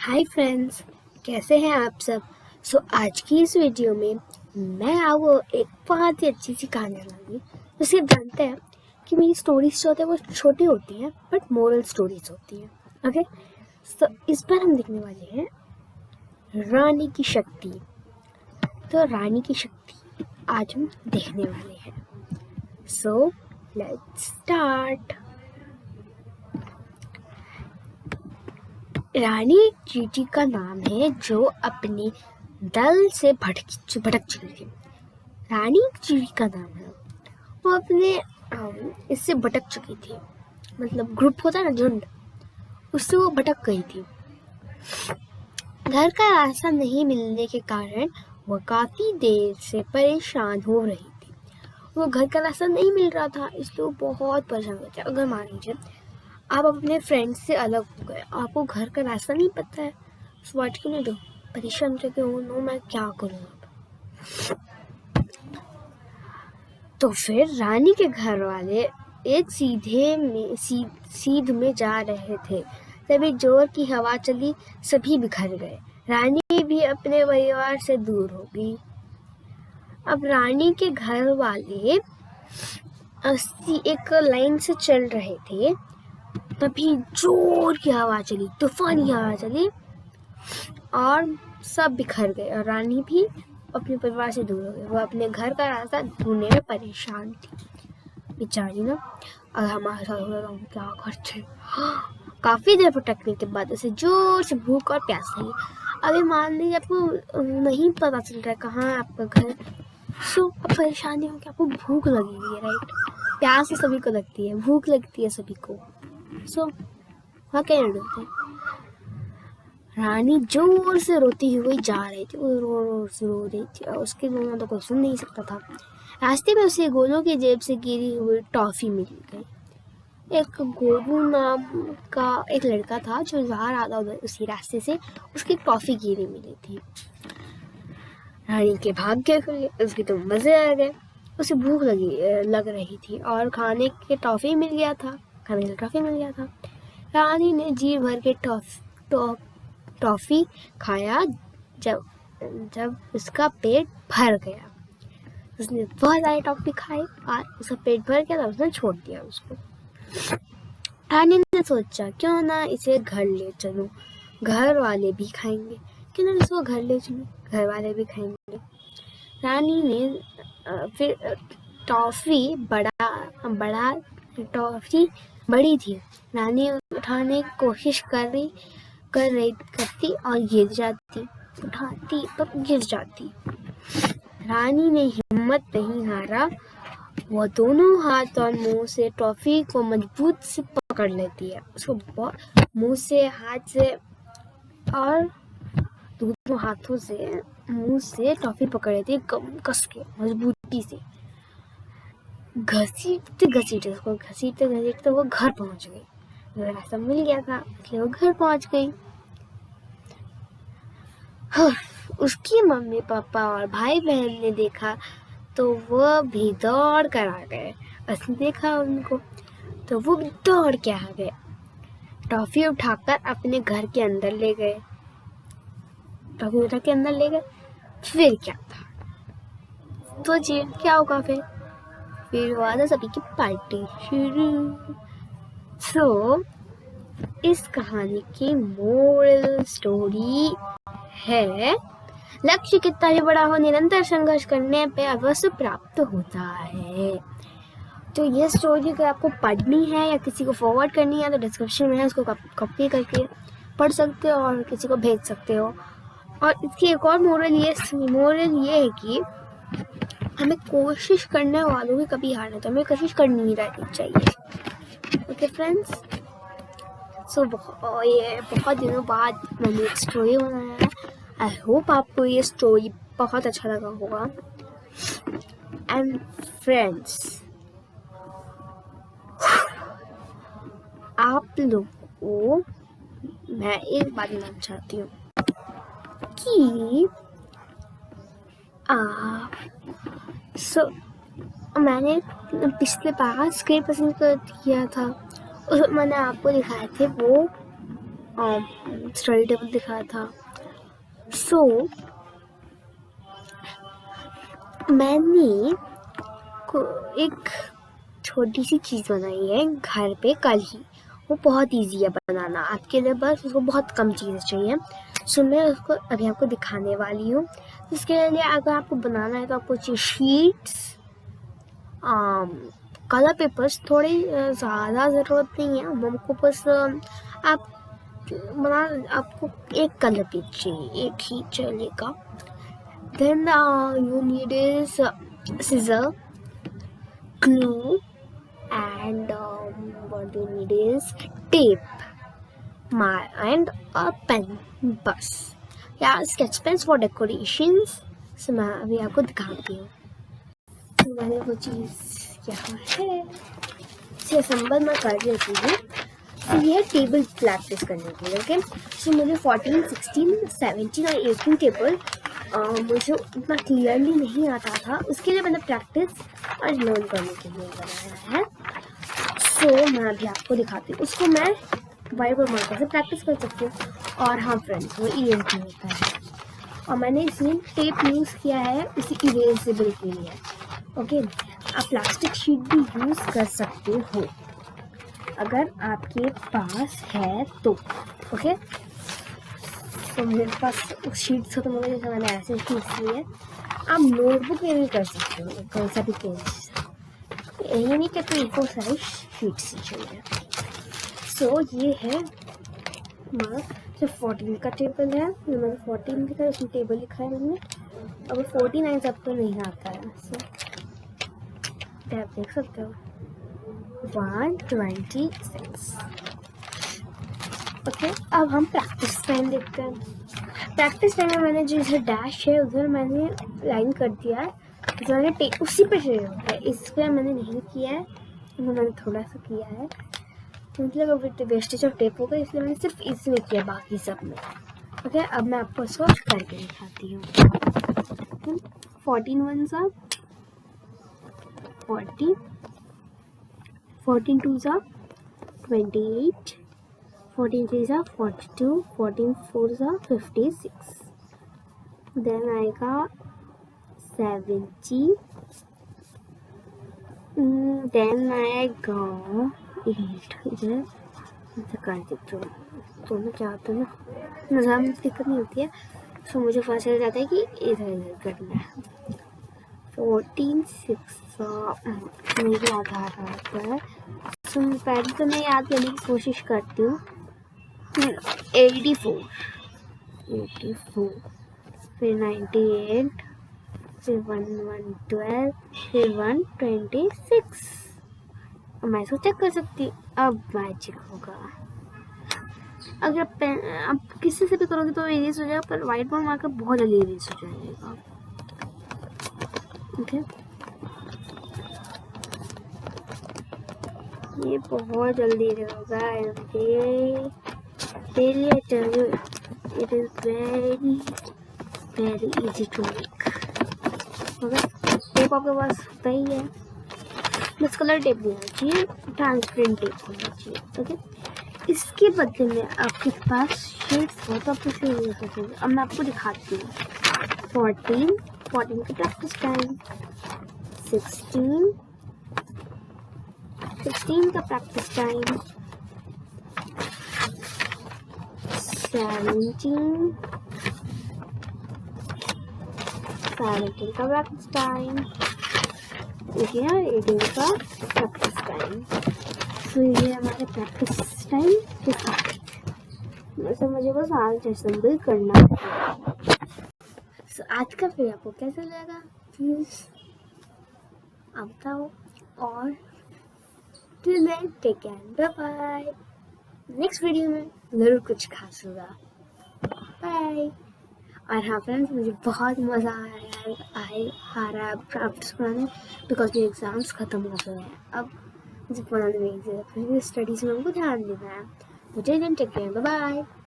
Hi friends, कैसे हैं आप सब। आज की इस वीडियो में मैं आपको एक बहुत ही अच्छी सी कहानी सुनाऊंगी। जैसे जानते हैं कि मेरी स्टोरीज जो होती है वो छोटी होती हैं बट मोरल स्टोरीज होती हैं। ओके, इस बार हम देखने वाले हैं रानी की शक्ति। तो रानी की शक्ति आज हम देखने वाले हैं। So let's start. रानी एक चींटी का नाम है जो अपने दल से भटक चुकी थी। रानी एक चींटी का नाम है, वो अपने इससे भटक चुकी थी। मतलब ग्रुप होता है ना, झुंड, उससे वो भटक गई थी। घर का रास्ता नहीं मिलने के कारण वो काफी देर से परेशान हो रही थी। वो घर का रास्ता नहीं मिल रहा था, इसलिए वो बहुत परेशान हो गई। अगर मान लीजिए आप अपने फ्रेंड्स से अलग हो गए, आपको घर का रास्ता नहीं पता है, व्हाट कैन यू डू? परेशान हो जाके हो, नो मैं क्या करूँ अब। तो फिर रानी के घर वाले एक सीध में जा रहे थे। तभी जोर की हवा चली, सभी बिखर गए। रानी भी अपने परिवार से दूर हो गई। अब रानी के घर वाले एक लाइन से चल रहे थे, तभी जोर की हवा चली, तूफानी हवा चली और सब बिखर गए और रानी भी अपने परिवार से दूर हो गई। वो अपने घर का रास्ता ढूंढने में परेशान थी बेचारी ना। और हमारे साथ हो रहा, हम क्या करते। काफी देर भटकने के बाद उसे जोर से भूख और प्यास लगी। अभी मान लीजिए आपको नहीं पता चल रहा है कहाँ है आपका घर, अब परेशानी हो कि आपको भूख लगी हुई है, राइट। प्यास तो सभी को लगती है, भूख लगती है सभी को। हाँ, क्या रानी जोर से रोती हुई जा रही थी। वो रो रही थी और उसके रोना तो कोई सुन नहीं सकता था। रास्ते में उसे गोलू की जेब से गिरी हुई टॉफी मिल गई। एक गोलू नाम का एक लड़का था जो जा रहा था उधर उसी रास्ते से, उसकी टॉफी गिरी मिली थी। रानी के भाग्य खुले, उसके तो मजे आ गए। उसे भूख लग रही थी और खाने के टॉफी मिल गया था। रानी ने जी भर के टॉफी खाया। जब उसका पेट भर गया, उसने बहुत सारी टॉफी खाई और उसका पेट भर गया तो उसने छोड़ दिया उसको। रानी ने सोचा क्यों ना इसे घर ले चलूं, घर वाले भी खाएंगे। क्यों ना इसको घर ले चलूं, घर वाले भी खाएंगे। रानी ने फिर टॉफी बड़ी थी। रानी उठाने की कोशिश करती और गिर जाती, उठाती पर गिर जाती। रानी ने हिम्मत नहीं हारा, वो दोनों हाथ और मुंह से टॉफी को मजबूत से पकड़ लेती है। उसको मुंह से, हाथ से और दोनों हाथों से मुंह से टॉफी पकड़ लेती है, कस के मजबूती से। घसीटते वो घर पहुंच गई। रास्ता मिल गया था इसलिए वो घर पहुंच गई। उसकी मम्मी पापा और भाई बहन ने देखा तो वो भी दौड़ कर आ गए। उसने देखा उनको तो वो भी दौड़ के आ गए, टॉफी उठाकर अपने घर के अंदर ले गए। फिर क्या था सोचिए, क्या होगा फिर हुआ था सभी की पार्टी शुरू। इस कहानी की मोरल स्टोरी है, लक्ष्य कितना भी बड़ा हो, निरंतर संघर्ष करने पे अवश्य प्राप्त होता है। तो ये स्टोरी अगर आपको पढ़नी है या किसी को फॉरवर्ड करनी है तो डिस्क्रिप्शन में है, उसको कॉपी करके पढ़ सकते हो और किसी को भेज सकते हो। और इसकी एक और मोरल ये है कि हमें कोशिश करने वालों की कभी हार नहीं, तो हमें कोशिश करनी ही रहनी चाहिए। ओके फ्रेंड्स, ये बहुत दिनों बाद मैंने एक स्टोरी बनाया है। आई होप आपको ये स्टोरी बहुत अच्छा लगा होगा। एंड फ्रेंड्स, आप लोगों को मैं एक बात बताना चाहती हूँ कि मैंने पिछले बार स्क्रिप्ट पसंद कर दिया था, उसमें मैंने आपको दिखाए थे वो स्टडी टेबल दिखाया था। सो मैंने एक छोटी सी चीज़ बनाई है घर पे कल ही। वो बहुत इजी है बनाना आपके लिए, बस उसको बहुत कम चीज़ें चाहिए। सो मैं उसको अभी आपको दिखाने वाली हूँ। इसके लिए अगर आपको बनाना है तो आपको चाहिए शीट्स, कलर पेपर्स। थोड़ी ज़्यादा ज़रूरत नहीं है हमको, बस आप बना आपको एक कलर पेज चाहिए, एक ही चलेगा। Then you need is scissor, glue, and what you need is tape and a pen, बस या स्केच पेन्स फॉर डेकोरेशंस। सो मैं अभी आपको दिखाती हूँ। तो मैंने वो चीज़ यहाँ है, इसे असेंबल मैं कर लेती हूँ। तो ये है टेबल प्रैक्टिस करने के लिए। ओके, सो मुझे 14, 16, 17 और 18 टेबल मुझे उतना क्लियरली नहीं आता था, उसके लिए मैंने प्रैक्टिस और लर्न करने के लिए बनाया है। सो मैं अभी आपको दिखाती हूँ। उसको मैं वाइट बोर्ड मार्कर से प्रैक्टिस कर सकती हूँ। और हाँ फ्रेंड्स, वो इरेज भी होता है और मैंने इसमें टेप यूज़ किया है उसी इरेजेबल के लिए। ओके, आप प्लास्टिक शीट भी यूज़ कर सकते हो अगर आपके पास है तो। ओके, तो मेरे पास उस शीट से तो मैंने ऐसे शीट्स लिए। आप नोटबुक में भी कर सकते हो कौन सा भी पेज, यही नहीं कि तो सारी शीट्स ही चाहिए। सो ये है हमारा जो 14 का टेबल है। मैंने 14 लिखा है, उसमें टेबल लिखा है मैंने। अब 49 सबको नहीं आता है, सो आप देख सकते हो 126। ओके, अब हम प्रैक्टिस टाइम देखते हैं। प्रैक्टिस टाइम में मैंने जो इधर डैश है उधर मैंने लाइन कर दिया है, जो मैंने उसी पे चाहिए होता है, इसलिए मैंने नहीं किया है। मैंने थोड़ा सा किया है मतलब वेस्टेज ऑफ टेप होगा, इसलिए मैंने सिर्फ इसमें किया, बाकी सब में। ओके, अब मैं आपको इसको करके दिखाती हूँ। 14 1 सा 40, 14 2 सा 28, 14 3 सा 42, 14 4 सा 56, देन आएगा 70, देन आएगा 8। इधर कर देती हूँ तो मैं चाहता हूँ ना नज़ारा में दिक्कत नहीं होती है, तो मुझे पता चल जाता है कि इधर इधर करना है। 14 6 मुझे याद आ रहा है, तो पहले तो मैं याद करने की कोशिश करती हूँ। 84, फिर 98, फिर 112, फिर 126। मैं इसको चेक कर सकती हूँ। अब मैजिक होगा। अगर आप किसी से भी करोगे तो इरेज हो जाएगा, पर वाइट बोर्ड मार्कर बहुत जल्दी इरेज हो जाएगा। ओके, ये बहुत जल्दी होगा। It is very easy to make. Okay, tape आपके पास होता ही है, बस कलर टेप नहीं होना चाहिए, ट्रांसपेरेंट टेप होना चाहिए। ओके, इसके बदले में आपके पास शेड्स हो तो आप उसे यूज कर सकते हैं। अब मैं आपको दिखाती हूँ। 14 का प्रैक्टिस टाइम, 16 का प्रैक्टिस टाइम, 17 का प्रैक्टिस टाइम, 18 का प्रैक्टिस टाइम। तो ये हमारे प्रैक्टिस टाइम के साथ वैसे मुझे बस आज असेंबल करना है। सो आज का वीडियो आपको कैसा लगा प्लीज आप बताओ, और till then take care, bye bye. Next video में जरूर कुछ खास होगा। बाय। और हाँ फ्रेंड्स, मुझे बहुत मज़ा आ रहा है प्रैक्टिस कराने, बिकॉज मेरे एग्ज़ाम्स ख़त्म हो गए हैं। अब मुझे पढ़ाने में स्टडीज़ में हमको ध्यान देना है। मुझे टेक केयर, बाय बाय।